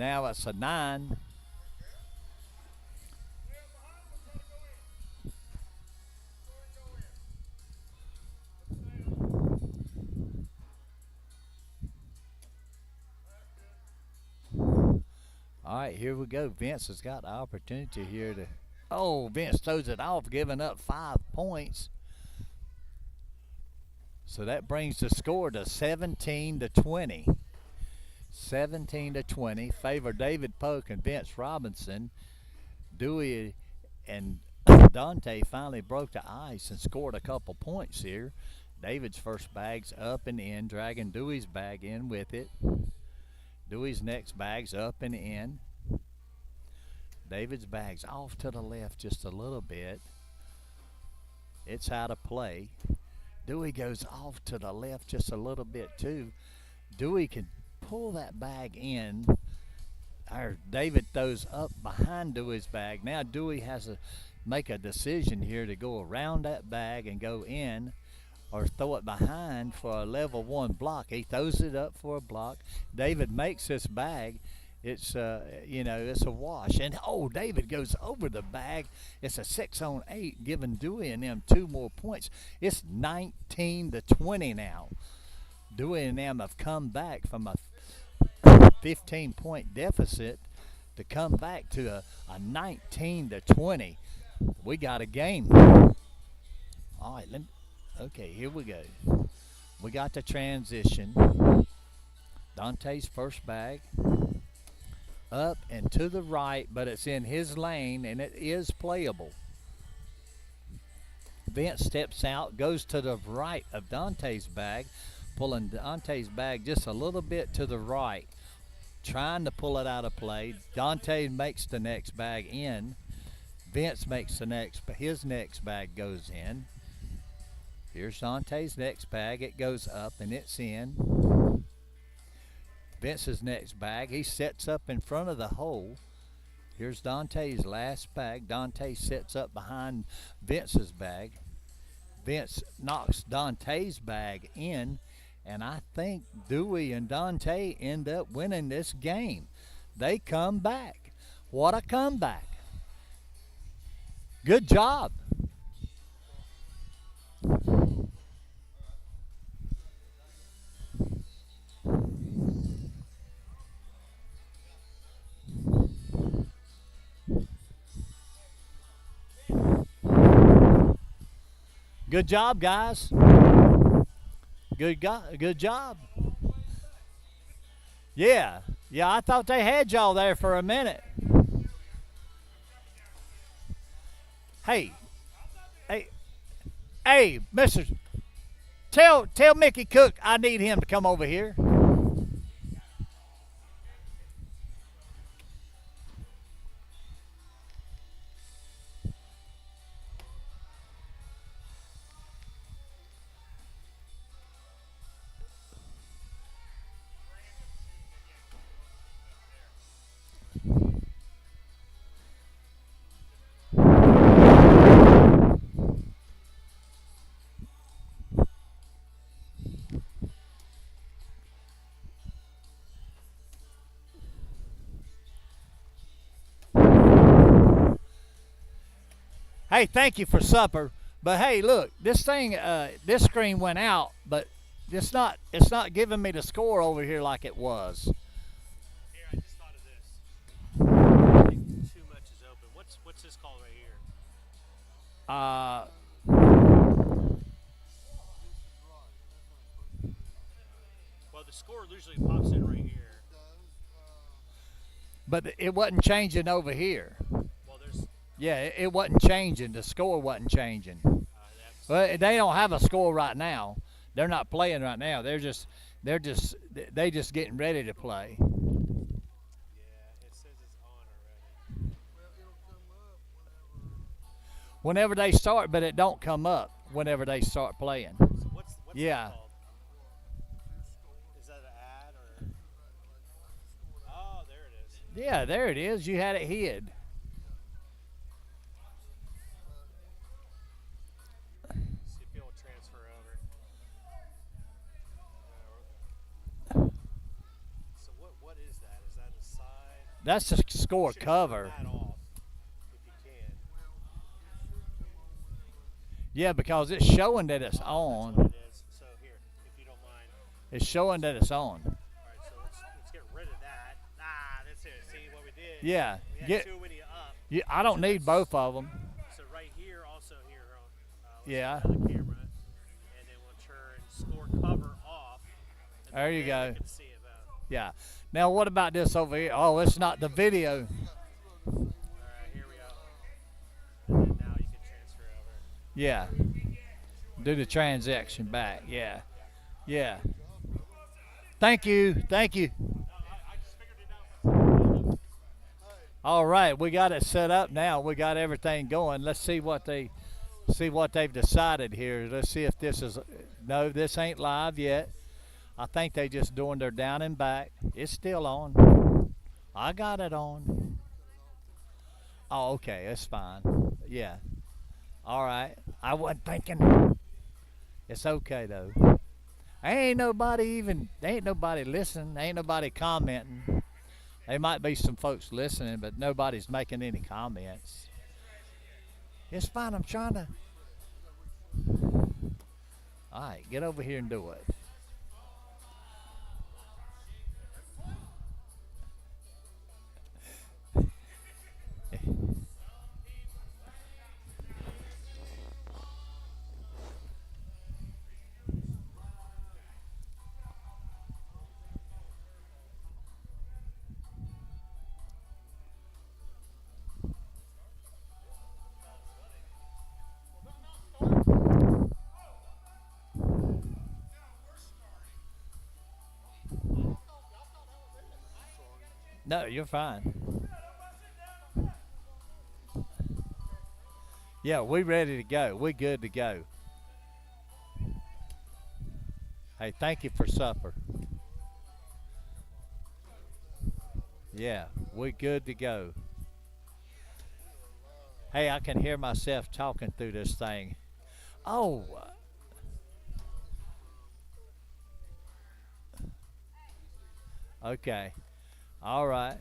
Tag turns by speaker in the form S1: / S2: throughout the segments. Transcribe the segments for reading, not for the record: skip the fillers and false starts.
S1: Now it's a 9. All right, here we go. Vince has got the opportunity here to. Oh, Vince throws it off, giving up 5 points. So that brings the score to 17-20. 17-20. Favor David Polk and Vince Robinson. Dewey and Dante finally broke the ice and scored a couple points here. David's first bag's up and in, dragging Dewey's bag in with it. Dewey's next bag's up and in. David's bag's off to the left just a little bit. It's out of play. Dewey goes off to the left just a little bit too. Dewey can pull that bag in. David throws up behind Dewey's bag. Now Dewey has to make a decision here to go around that bag and go in, or throw it behind for a level 1 block. He throws it up for a block. David makes this bag. It's it's a wash. And David goes over the bag. It's a 6-on-8, giving Dewey and them 2 more points. It's 19-20 now. Dewey and them have come back from a 15-point deficit to come back to a 19-20. We got a game. All right, okay, here we go. We got the transition. Dante's first bag. Up and to the right, but it's in his lane, and it is playable. Vince steps out, goes to the right of Dante's bag, pulling Dante's bag just a little bit to the right, trying to pull it out of play. Dante makes the next bag in. Vince makes his next bag goes in. Here's Dante's next bag. It goes up, and it's in. Vince's next bag, he sets up in front of the hole. Here's Dante's last bag. Dante sets up behind Vince's bag. Vince knocks Dante's bag in, and I think Dewey and Dante end up winning this game. They come back. What a comeback. Good job. Good job, guys. Good job. Yeah, I thought they had y'all there for a minute. Hey, Mister, tell Mickey Cook I need him to come over here. Hey, thank you for supper. But hey, look, this screen went out, but it's not giving me the score over here like it was.
S2: Here, I just thought of this. I think too much is open. What's this call right here? Well, the score usually pops in right here.
S1: But it wasn't changing over here.
S2: Well, there's.
S1: Yeah, it wasn't changing. The score wasn't changing. Well, they don't have a score right now. They're not playing right now. They just getting ready to play.
S2: Yeah, it says it's on already.
S1: Whenever they start, but it don't come up whenever they start playing.
S2: So what's
S1: Yeah.
S2: that called? Is that an ad or? Oh, there it is.
S1: Yeah, there it is. You had it hid.
S2: See if it'll transfer over. So what is that? Is that a side?
S1: That's the score
S2: Should turn
S1: cover.
S2: that off if you can.
S1: Yeah, because it's showing that it's
S2: That's what
S1: on.
S2: it is. So here, if you don't mind.
S1: It's showing that it's on.
S2: All right, so let's get rid of that. Ah, that's it. See what we did?
S1: Yeah.
S2: We had
S1: Get.
S2: too many up.
S1: Yeah, I don't
S2: So
S1: need
S2: let's
S1: both of them.
S2: so right here also here on let's
S1: Yeah.
S2: get another camera, and then we'll turn score cover off. And
S1: There you
S2: then
S1: go.
S2: we can see it better.
S1: Yeah. Now what about this over here? Oh, it's not the video.
S2: All right, here we go. And then now you can transfer over.
S1: Yeah. Do the transaction back. Yeah. Yeah. Thank you. Thank you.
S2: I just figured it out.
S1: All right, we got it set up now. We got everything going. Let's see what they've decided here. Let's see if this is no, this ain't live yet. I think they just doing their down and back. It's still on. I got it on. Oh, okay, it's fine. Yeah. All right. I wasn't thinking. It's okay though. Ain't nobody listening. Ain't nobody commenting. There might be some folks listening, but nobody's making any comments. It's fine. I'm trying to. All right, get over here and do it. No, you're fine. Yeah, we ready to go. We good to go. Hey, thank you for supper. Yeah, we good to go. Hey, I can hear myself talking through this thing. Oh, okay. All right.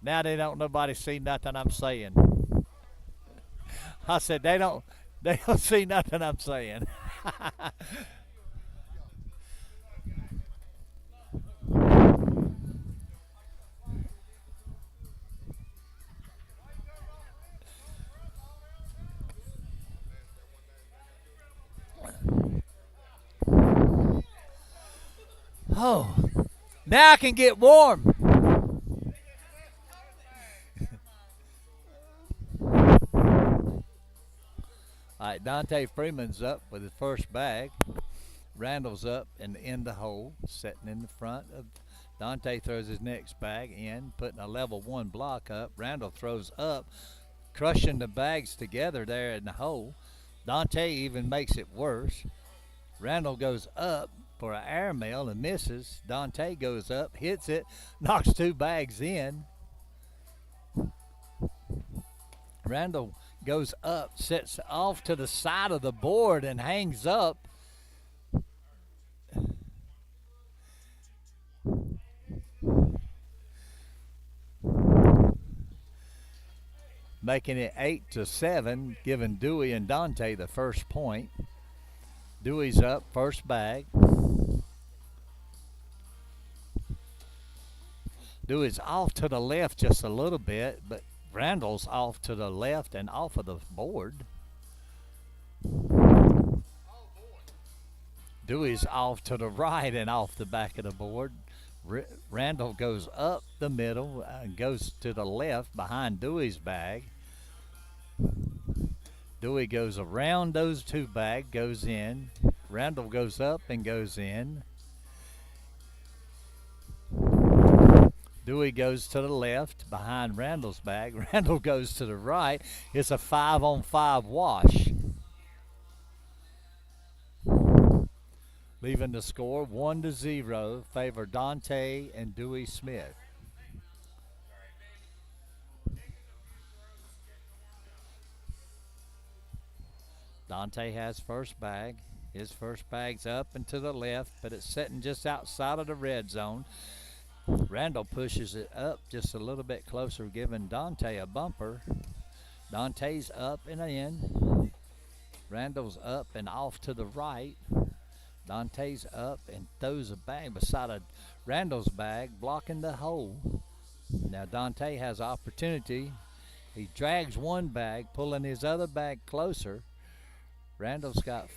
S1: Now they don't nobody see nothing I'm saying. I said they don't see nothing I'm saying. Oh, now I can get warm. All right, Dante Freeman's up with his first bag. Randall's up and in the hole, sitting in the front of Dante throws his next bag in, putting a level one block up. Randall throws up, crushing the bags together there in the hole. Dante even makes it worse. Randall goes up for an airmail and misses. Dante goes up, hits it, knocks two bags in. Randall goes up, sits off to the side of the board and hangs up. Making it 8-7, giving Dewey and Dante the first point. Dewey's up, first bag. Dewey's off to the left just a little bit, but Randall's off to the left and off of the board. Dewey's off to the right and off the back of the board. Randall goes up the middle and goes to the left behind Dewey's bag. Dewey goes around those two bags, goes in. Randall goes up and goes in. Dewey goes to the left behind Randall's bag. Randall goes to the right. It's a 5-on-5 wash. Leaving the score 1-0, favor Dante and Dewey Smith. Dante has first bag. His first bag's up and to the left, but it's sitting just outside of the red zone. Randall pushes it up just a little bit closer, giving Dante a bumper. Dante's up and in. Randall's up and off to the right. Dante's up and throws a bag beside Randall's bag, blocking the hole. Now Dante has opportunity. He drags one bag, pulling his other bag closer. Randall's got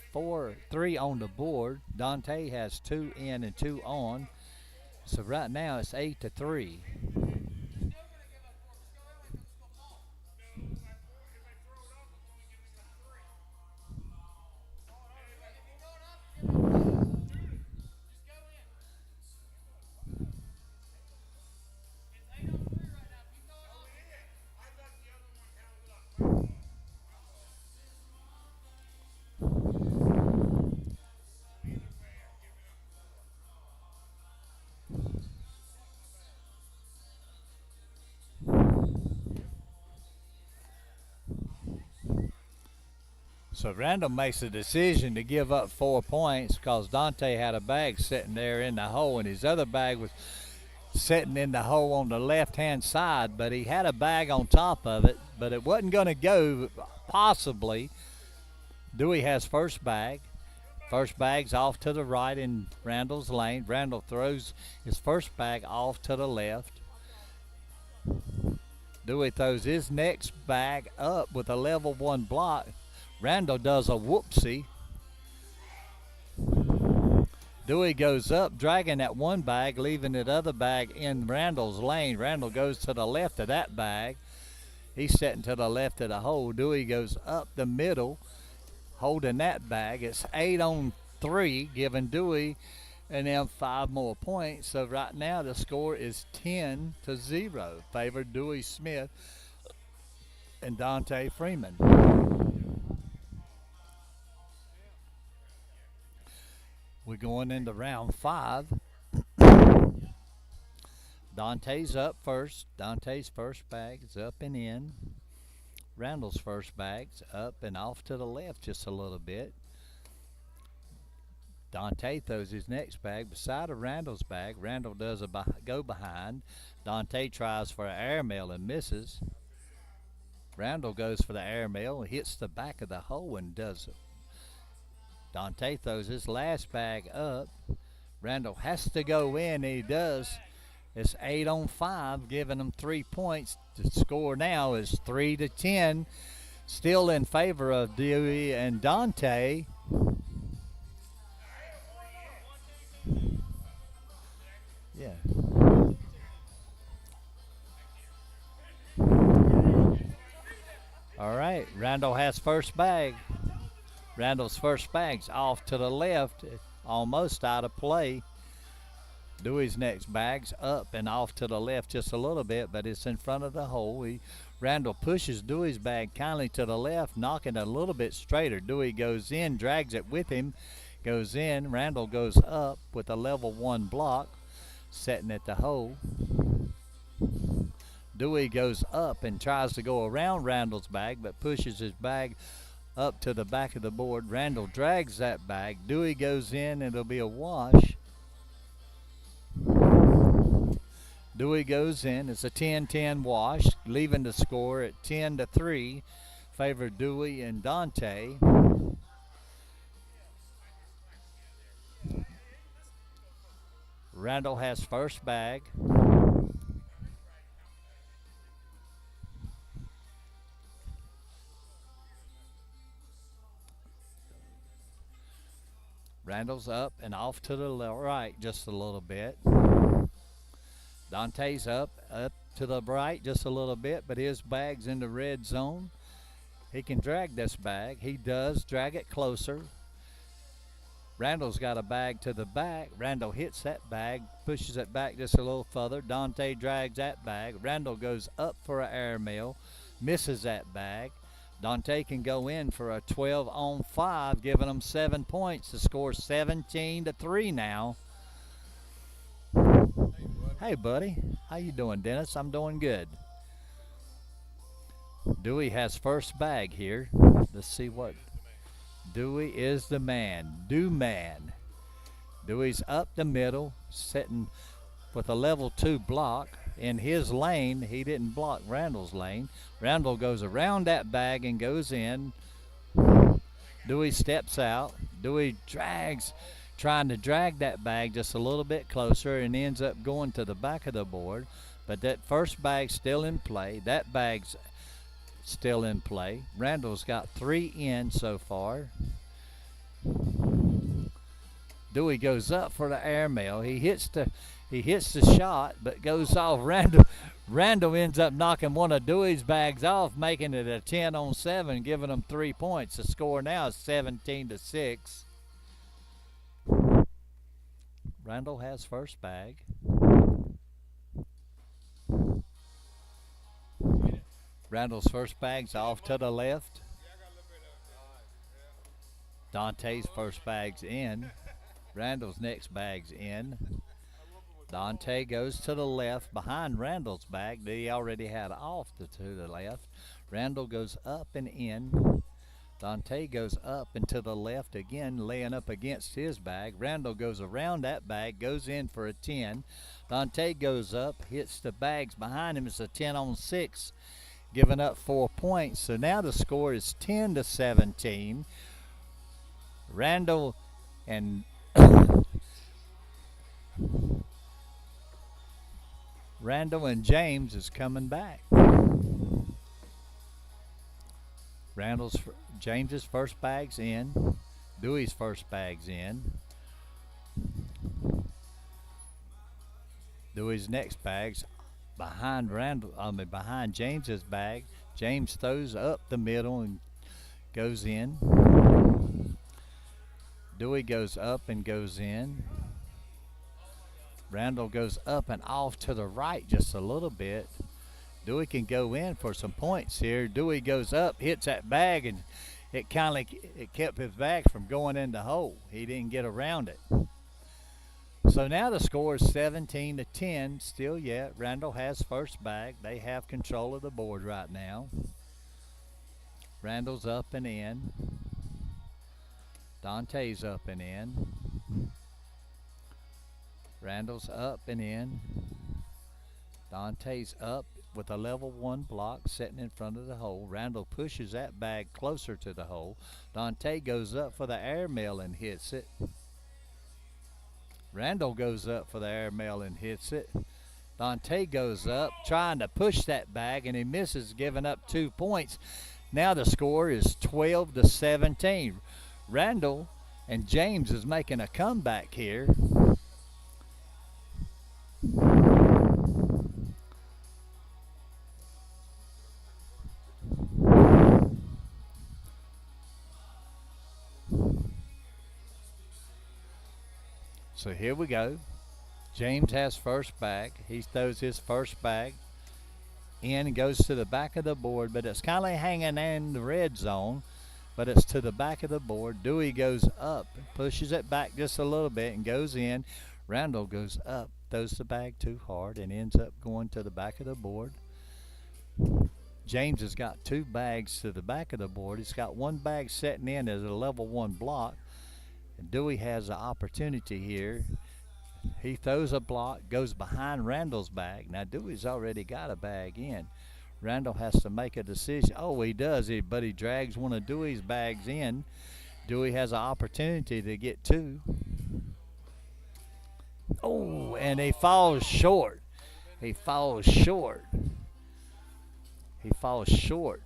S1: three on the board. Dante has two in and two on. So right now it's 8-3. So Randall makes a decision to give up 4 points because Dante had a bag sitting there in the hole, and his other bag was sitting in the hole on the left-hand side, but he had a bag on top of it, but it wasn't going to go possibly. Dewey has first bag. First bag's off to the right in Randall's lane. Randall throws his first bag off to the left. Dewey throws his next bag up with a level 1 block. Randall does a whoopsie. Dewey goes up, dragging that one bag, leaving that other bag in Randall's lane. Randall goes to the left of that bag. He's sitting to the left of the hole. Dewey goes up the middle, holding that bag. It's 8-3, giving Dewey and them 5 more points. So right now the score is 10-0, favor Dewey Smith and Dante Freeman. We're going into round 5. Dante's up first. Dante's first bag is up and in. Randall's first bag's up and off to the left just a little bit. Dante throws his next bag beside of Randall's bag. Randall does a go behind. Dante tries for an airmail and misses. Randall goes for the airmail and hits the back of the hole and does it. Dante throws his last bag up. Randall has to go in, and he does. It's 8-5, giving them 3 points. The score now is 3-10, still in favor of Dewey and Dante. Yeah. All right, Randall has first bag. Randall's first bag's off to the left, almost out of play. Dewey's next bag's up and off to the left just a little bit, but it's in front of the hole. Randall pushes Dewey's bag kindly to the left, knocking it a little bit straighter. Dewey goes in, drags it with him, goes in. Randall goes up with a level 1 block, setting at the hole. Dewey goes up and tries to go around Randall's bag, but pushes his bag up to the back of the board. Randall drags that bag. Dewey goes in, and it'll be a wash. Dewey goes in. It's a 10-10 wash, leaving the score at 10-3, favor Dewey and Dante. Randall has first bag. Randall's up and off to the right just a little bit. Dante's up to the right just a little bit, but his bag's in the red zone. He can drag this bag. He does drag it closer. Randall's got a bag to the back. Randall hits that bag, pushes it back just a little further. Dante drags that bag. Randall goes up for an airmail, misses that bag. Dante can go in for a 12-5, giving them 7 points. The score 17-3 now. Hey, buddy. How you doing, Dennis? I'm doing good. Dewey has first bag here. Let's see what. Dewey is the man. Man. Dewey's up the middle, sitting with a level 2 block in his lane. He didn't block Randall's lane. Randall goes around that bag and goes in. Dewey steps out. Dewey drags, trying to drag that bag just a little bit closer, and ends up going to the back of the board. But that first bag's still in play. That bag's still in play. Randall's got 3 in so far. Dewey goes up for the airmail. He hits the shot, but goes off. Randall ends up knocking one of Dewey's bags off, making it a 10-on-7, giving them 3 points. The score now is 17-6. Randall has first bag. Randall's first bag's off to the left. Dante's first bag's in. Randall's next bag's in. Dante goes to the left behind Randall's bag that he already had off to the left. Randall goes up and in. Dante goes up and to the left again, laying up against his bag. Randall goes around that bag, goes in for a 10. Dante goes up, hits the bags behind him. It's a 10-on-6, giving up 4 points. So now the score is 10-17. Randall and James is coming back. James's first bag's in. Dewey's first bag's in. Dewey's next bag's behind behind James's bag. James throws up the middle and goes in. Dewey goes up and goes in. Randall goes up and off to the right just a little bit. Dewey can go in for some points here. Dewey goes up, hits that bag, and it kept his bag from going in the hole. He didn't get around it. So now the score is 17-10. Still yet, Randall has first bag. They have control of the board right now. Randall's up and in. Dante's up and in. Randall's up and in. Dante's up with a level 1 block sitting in front of the hole. Randall pushes that bag closer to the hole. Dante goes up for the airmail and hits it. Randall goes up for the airmail and hits it. Dante goes up trying to push that bag, and he misses, giving up 2 points. Now the score is 12-17. Randall and James is making a comeback here. So here we go. James has first bag. He throws his first bag in and goes to the back of the board, but it's kind of hanging in the red zone, but it's to the back of the board. Dewey goes up, pushes it back just a little bit and goes in. Randall goes up, throws the bag too hard and ends up going to the back of the board. James has got 2 bags to the back of the board. He's got 1 bag setting in as a level 1 block. And Dewey has an opportunity here. He throws a block, goes behind Randall's bag. Now Dewey's already got a bag in. Randall has to make a decision. Oh, he does, but he drags one of Dewey's bags in. Dewey has an opportunity to get 2. Oh, and he falls short. He falls short. He falls short.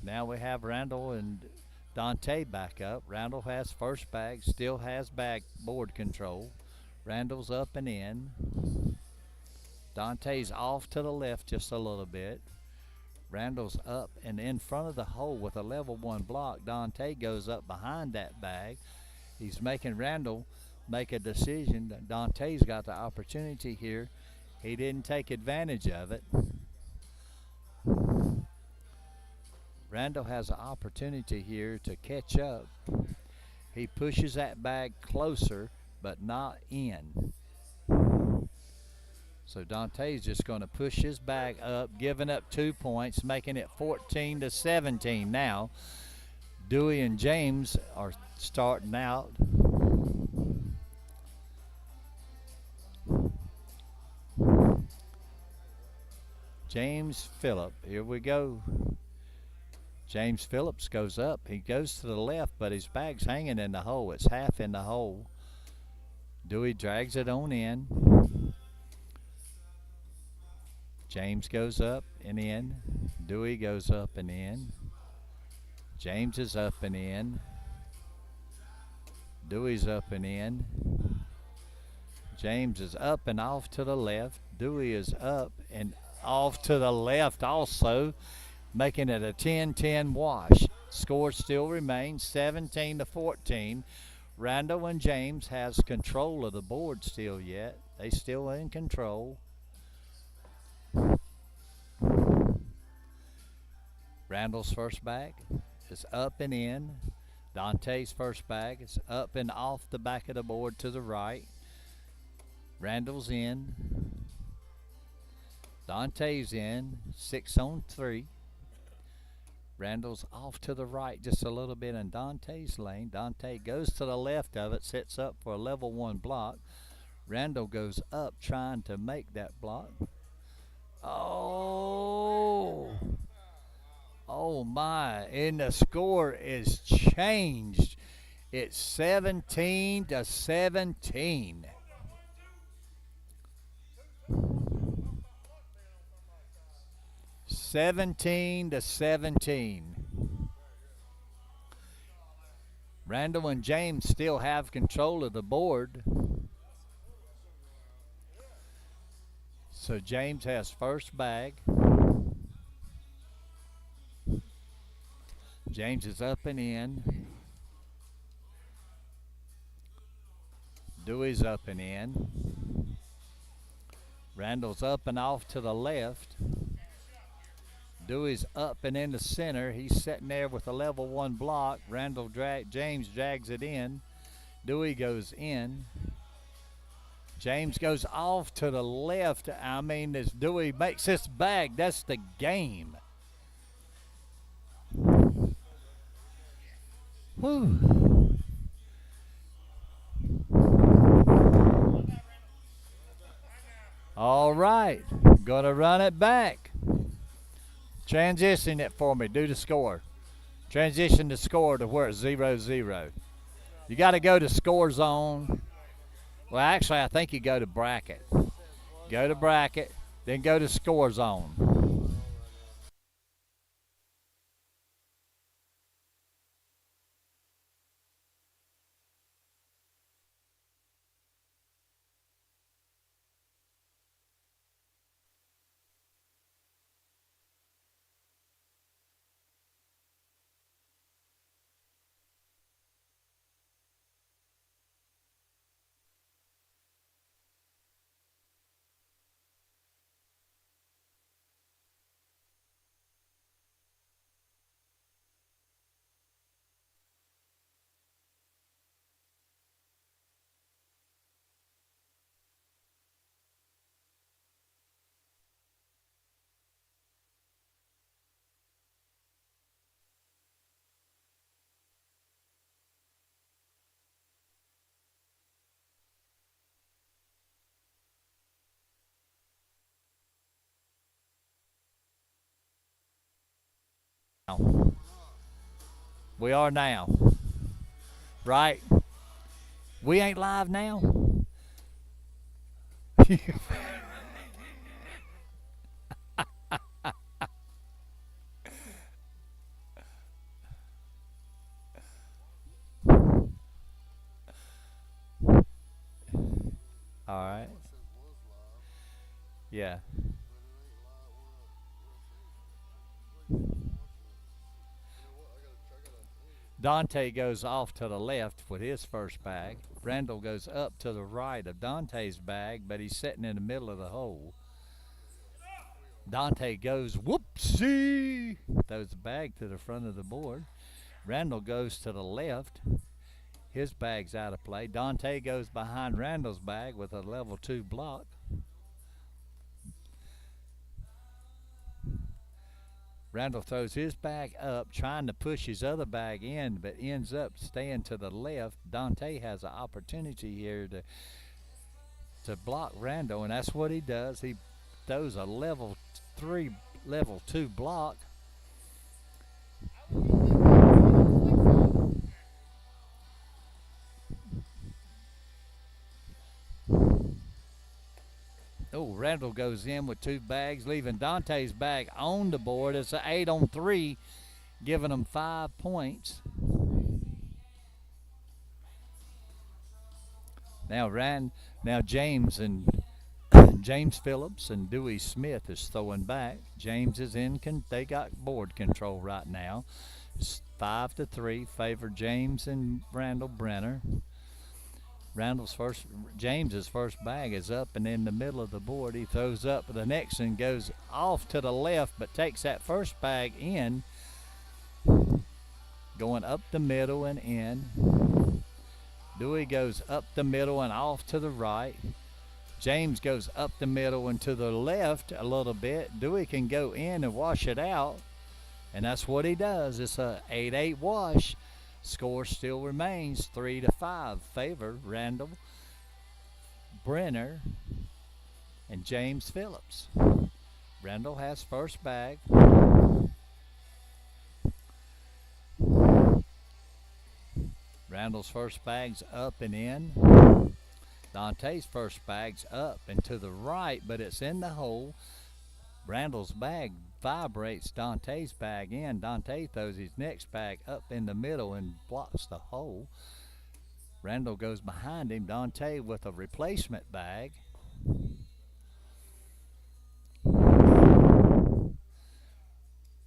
S1: Now we have Randall and Dante back up. Randall has first bag, still has bag board control. Randall's up and in. Dante's off to the left just a little bit. Randall's up and in front of the hole with a level 1 block. Dante goes up behind that bag. He's making Randall make a decision. Dante's got the opportunity here. He didn't take advantage of it. Randall has an opportunity here to catch up. He pushes that bag closer, but not in. So Dante's just going to push his bag up, giving up 2 points, making it 14-17 now. Dewey and James are starting out. James Phillip, here we go. James Phillips goes up. He goes to the left, but his bag's hanging in the hole. It's half in the hole. Dewey drags it on in. James goes up and in. Dewey goes up and in. James is up and in. Dewey's up and in. James is up and off to the left. Dewey is up and off to the left also, making it a 10-10 wash. Score still remains 17-14. Randall and James has control of the board still yet. They still in control. Randall's first bag is up and in. Dante's first bag is up and off the back of the board to the right. Randall's in. Dante's in. 6 on 3. Randall's off to the right just a little bit in Dante's lane. Dante goes to the left of it, sets up for a level 1 block. Randall goes up trying to make that block. Oh! Oh my, and the score is changed. It's 17-17. Seventeen to 17. Randall and James still have control of the board. So James has first bag. James is up and in. Dewey's up and in. Randall's up and off to the left. Dewey's up and in the center. He's sitting there with a level 1 block. James drags it in. Dewey goes in. James goes off to the left. I mean, as Dewey makes this bag, that's the game. Whew. All right, gonna run it back. Transition it for me. Do the score. Transition the score to where it's 0-0. You got to go to score zone. Well, actually, I think you go to bracket. Go to bracket, then go to score zone. We are now. Right? We ain't live now. All right. Yeah. Dante goes off to the left with his first bag. Randall goes up to the right of Dante's bag, but he's sitting in the middle of the hole. Dante goes, whoopsie, throws the bag to the front of the board. Randall goes to the left. His bag's out of play. Dante goes behind Randall's bag with a level 2 block. Randall throws his bag up, trying to push his other bag in, but ends up staying to the left. Dante has an opportunity here to block Randall, and that's what he does. He throws a level 3, level 2 block. Oh, Randall goes in with 2 bags, leaving Dante's bag on the board. It's an 8-on-3, giving him 5 points. Now James and James Phillips and Dewey Smith is throwing back. James is in. They got board control right now. It's 5-3, favor James and Randall Brenner. James's first bag is up and in the middle of the board. He throws up. The next one goes off to the left, but takes that first bag in, going up the middle and in. Dewey goes up the middle and off to the right. James goes up the middle and to the left a little bit. Dewey can go in and wash it out, and that's what he does. It's a 8-8 wash. Score still remains 3-5, favor Randall Brenner and James Phillips. Randall has first bag. Randall's first bag's up and in. Dante's first bag's up and to the right, but it's in the hole. Randall's bag vibrates Dante's bag in. Dante throws his next bag up in the middle and blocks the hole. Randall goes behind him. Dante with a replacement bag.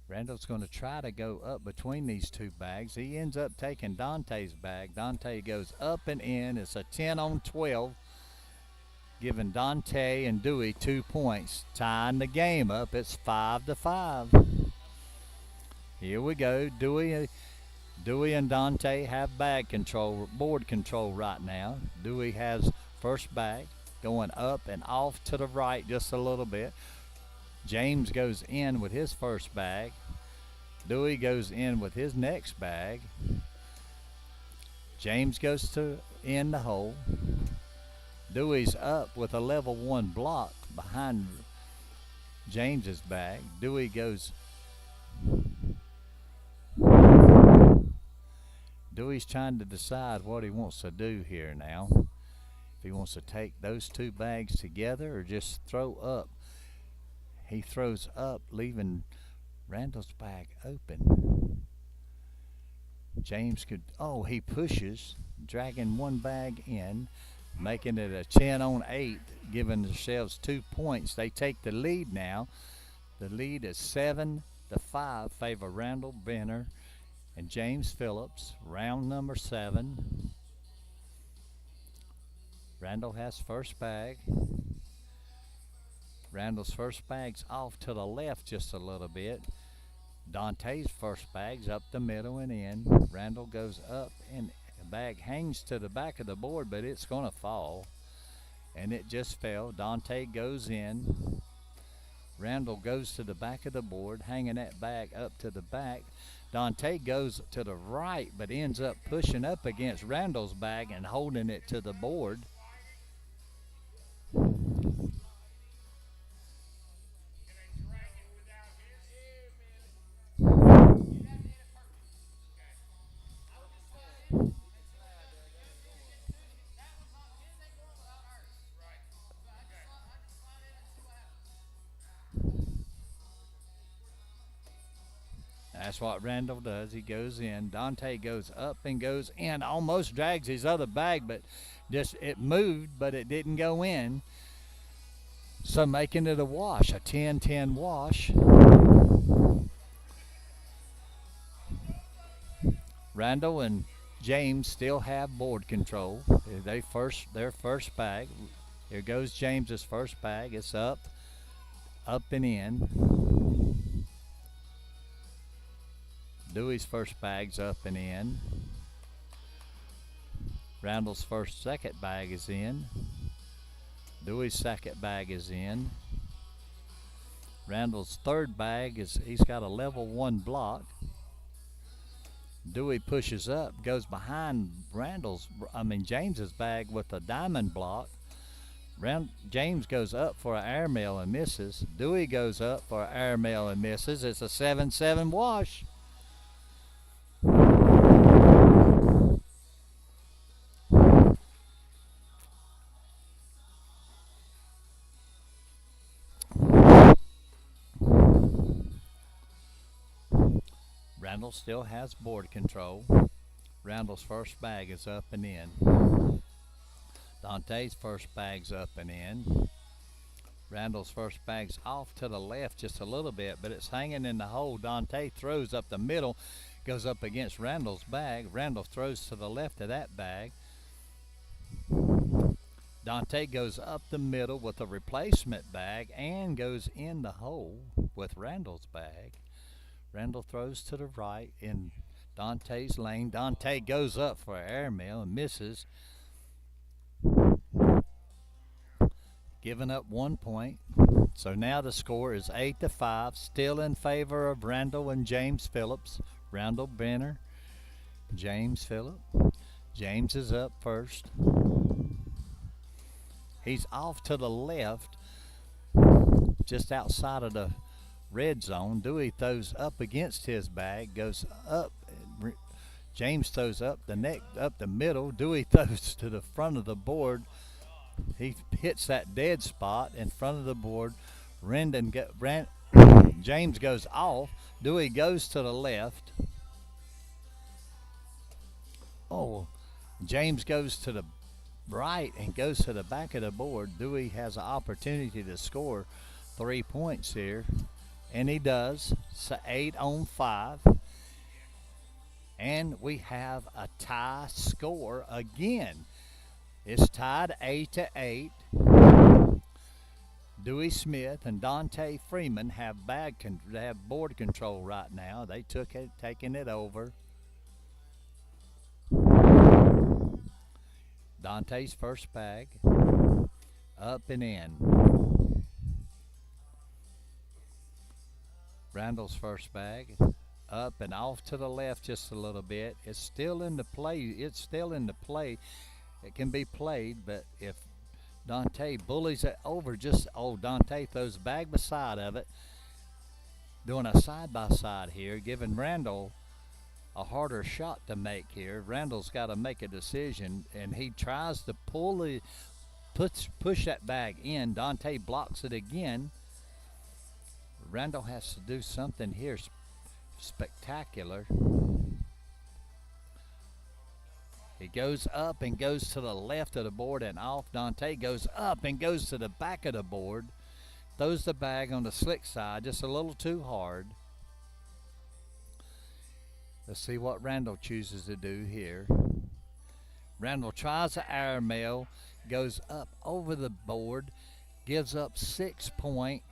S1: Randall's going to try to go up between these 2 bags. He ends up taking Dante's bag. Dante goes up and in. It's a 10-on-12, giving Dante and Dewey 2 points, tying the game up. It's 5-5. Here we go. Dewey and Dante have bag control, board control right now. Dewey has first bag going up and off to the right just a little bit. James goes in with his first bag. Dewey goes in with his next bag. James goes in the hole. Dewey's up with a level 1 block behind James's bag. Dewey goes. Dewey's trying to decide what he wants to do here now. If he wants to take those 2 bags together or just throw up. He throws up, leaving Randall's bag open. James he pushes, dragging 1 bag in, making it a 10-on-8, giving themselves 2 points. They take the lead now. The lead is 7-5, favor Randall Brenner and James Phillips. Round number 7. Randall has first bag. Randall's first bag's off to the left just a little bit. Dante's first bag's up the middle and in. Randall goes up and the bag hangs to the back of the board, but it's going to fall. And it just fell. Dante goes in. Randall goes to the back of the board, hanging that bag up to the back. Dante goes to the right, but ends up pushing up against Randall's bag and holding it to the board. That's what Randall does. He goes in. Dante goes up and goes in. Almost drags his other bag, but just it moved, but it didn't go in. So making it a wash, a 10-10 wash. Randall and James still have board control. Their first bag. Here goes James's first bag. It's up and in. Dewey's first bag's up and in. Randall's second bag is in. Dewey's second bag is in. Randall's third bag is he's got a level 1 block. Dewey pushes up, goes behind James's bag with a diamond block. James goes up for an airmail and misses. Dewey goes up for an airmail and misses. It's a 7-7 wash. Randall still has board control. Randall's first bag is up and in. Dante's first bag's up and in. Randall's first bag's off to the left just a little bit, but it's hanging in the hole. Dante throws up the middle, goes up against Randall's bag. Randall throws to the left of that bag. Dante goes up the middle with a replacement bag and goes in the hole with Randall's bag. Randall throws to the right in Dante's lane. Dante goes up for an airmail and misses, giving up 1 point. So now the score is 8-5, still in favor of Randall and James Phillips. Randall Benner, James Phillip. James is up first. He's off to the left, just outside of the red zone. Dewey throws up against his bag, goes up. James throws up the middle. Dewey throws to the front of the board. He hits that dead spot in front of the board. James goes off. Dewey goes to the left. Oh, James goes to the right and goes to the back of the board. Dewey has an opportunity to score 3 points here, and he does. So 8-5. And we have a tie score again. It's tied 8-8. Dewey Smith and Dante Freeman have board control right now. They taking it over. Dante's first bag, up and in. Randall's first bag, up and off to the left just a little bit. It's still in the play. It can be played, but if Dante bullies it over, Dante throws the bag beside of it, doing a side-by-side here, giving Randall a harder shot to make here. Randall's got to make a decision, and he tries to push that bag in. Dante blocks it again. Randall has to do something here spectacular. He goes up and goes to the left of the board and off. Dante goes up and goes to the back of the board. Throws the bag on the slick side just a little too hard. Let's see what Randall chooses to do here. Randall tries the airmail, goes up over the board, gives up 6 points,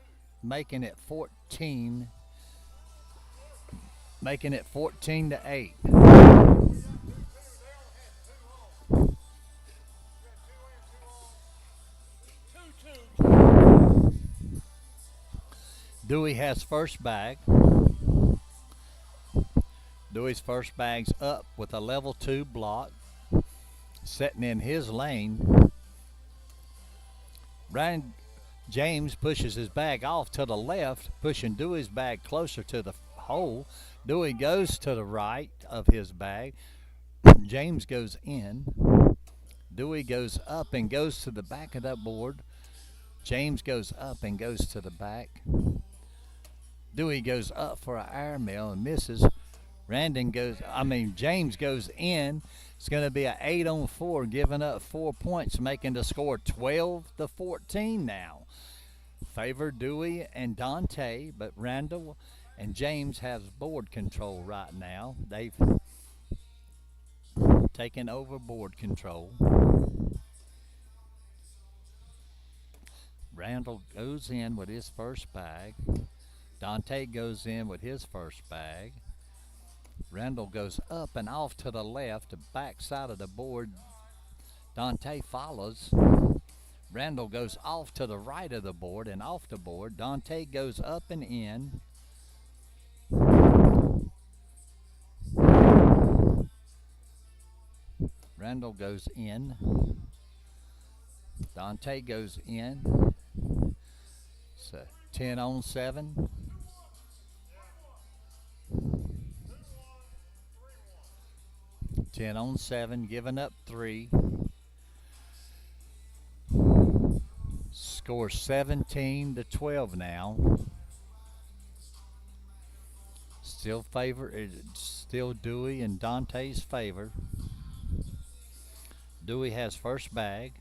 S1: making it 14. Making it 14-8. Dewey has first bag. Dewey's first bag's up with a level 2 block, setting in his lane. James pushes his bag off to the left, pushing Dewey's bag closer to the hole. Dewey goes to the right of his bag. James goes in. Dewey goes up and goes to the back of that board. James goes up and goes to the back. Dewey goes up for an airmail and misses. James goes in. It's going to be an 8-4, giving up 4 points, making the score 12-14 now. Favor Dewey and Dante, but Randall and James have board control right now. They've taken over board control. Randall goes in with his first bag. Dante goes in with his first bag. Randall goes up and off to the left, the back side of the board. Dante follows. Randall goes off to the right of the board and off the board. Dante goes up and in. Randall goes in. Dante goes in. So 10 on 7. Ten on 7, giving up 3. Score 17-12 now. Still Dewey in Dante's favor. Dewey has first bag.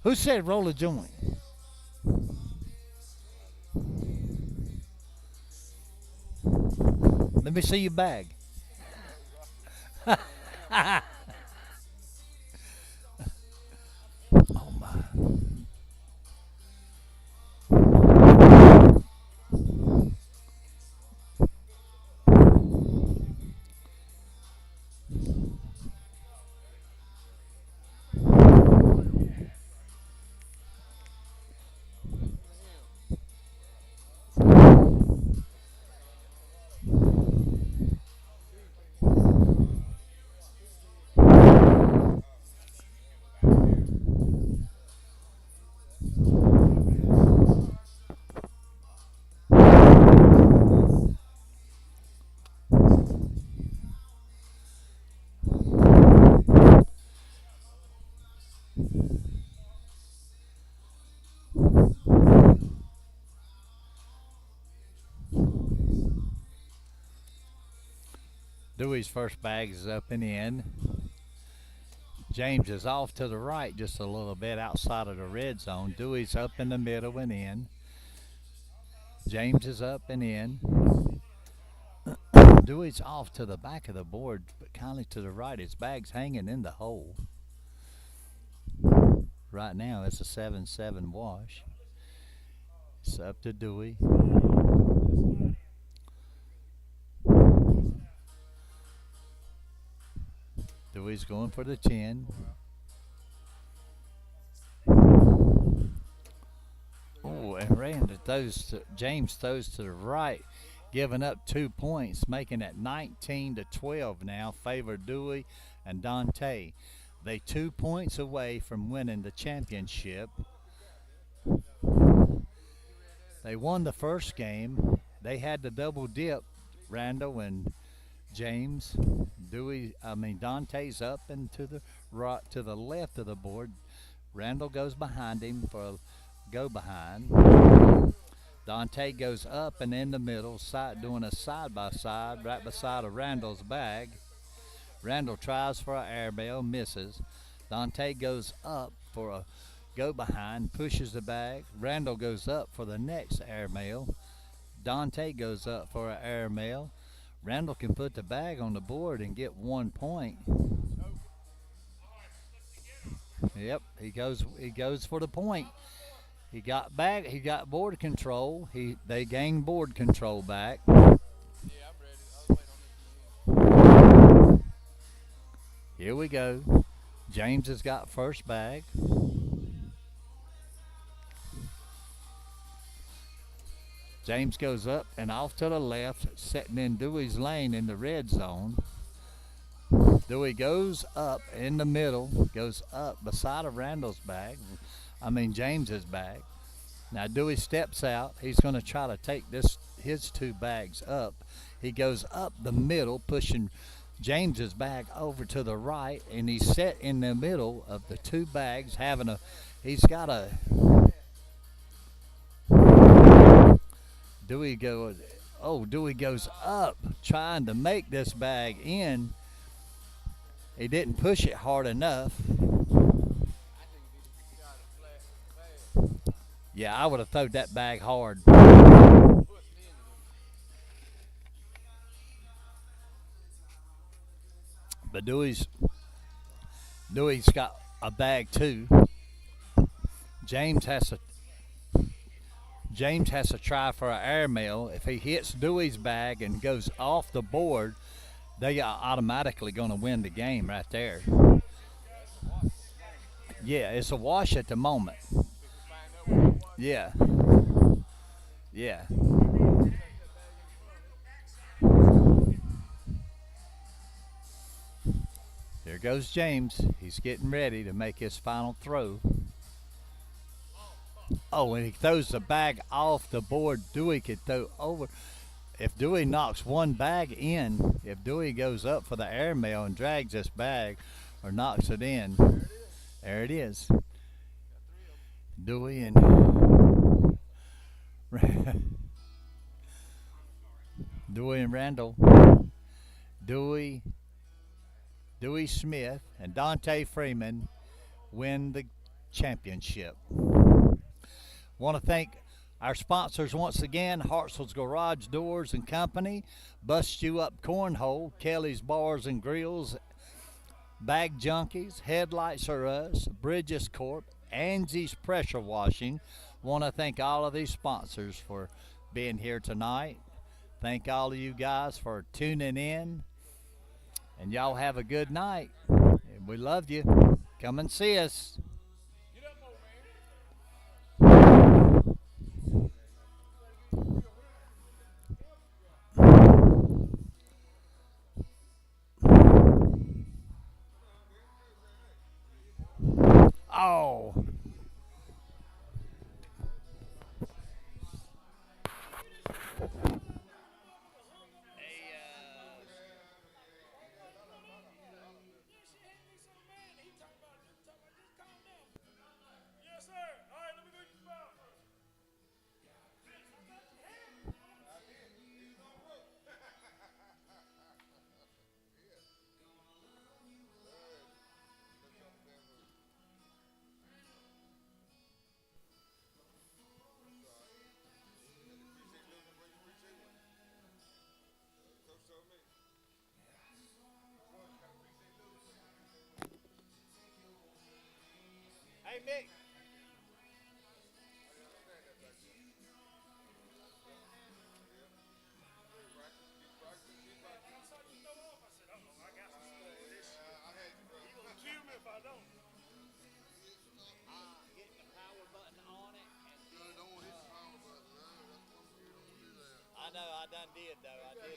S1: Who said roll a joint? Let me see your bag. Oh my. Dewey's first bag is up and in. James is off to the right just a little bit outside of the red zone. Dewey's up in the middle and in. James is up and in. Dewey's off to the back of the board, but kindly to the right. His bag's hanging in the hole. Right now, it's a 7-7 wash. It's up to Dewey. Dewey's going for the 10. Oh, and Randy James throws to the right, giving up 2 points, making it 19-12 now, favor Dewey and Dante. They 2 points away from winning the championship. They won the first game. They had the double dip, Randall and James. Dante's up and to the right, to the left of the board. Randall goes behind him for a go behind. Dante goes up and in the middle, doing a side by side right beside of Randall's bag. Randall tries for an air bail, misses. Dante goes up for a go behind, pushes the bag. Randall goes up for the next air mail. Dante goes up for an air mail. Randall can put the bag on the board and get 1 point. Yep, he goes for the point. He got board control. They gained board control back. Here we go. James has got first bag. James goes up and off to the left, setting in Dewey's lane in the red zone. Dewey goes up in the middle, goes up beside of Randall's bag. James's bag. Now Dewey steps out. He's going to try to take his 2 bags up. He goes up the middle, pushing James's bag over to the right, and he's set in the middle of the 2 bags, Dewey goes up trying to make this bag in. He didn't push it hard enough. Yeah, I would have thrown that bag hard. But Dewey's got a bag too. James has to James has to try for an airmail. If he hits Dewey's bag and goes off the board, they are automatically going to win the game right there. Yeah, it's a wash at the moment. Yeah, yeah. Here goes James. He's getting ready to make his final throw. Oh, and he throws the bag off the board. Dewey could throw over. If Dewey knocks one bag in, if Dewey goes up for the airmail and drags this bag or knocks it in, there it is. Dewey and Dewey and Randall, Dewey, Dewey Smith, and Dante Freeman win the championship. Want to thank our sponsors once again: Hartzell's Garage Doors and Company, Bust You Up Cornhole, Kelly's Bars and Grills, Bag Junkies, Headlights Are Us, Bridges Corp, Angie's Pressure Washing. Want to thank all of these sponsors for being here tonight. Thank all of you guys for tuning in. And y'all have a good night. We love you. Come and see us. Oh. Hey, Mick. Hitting the power button on it. And I know, I done did, though. I did.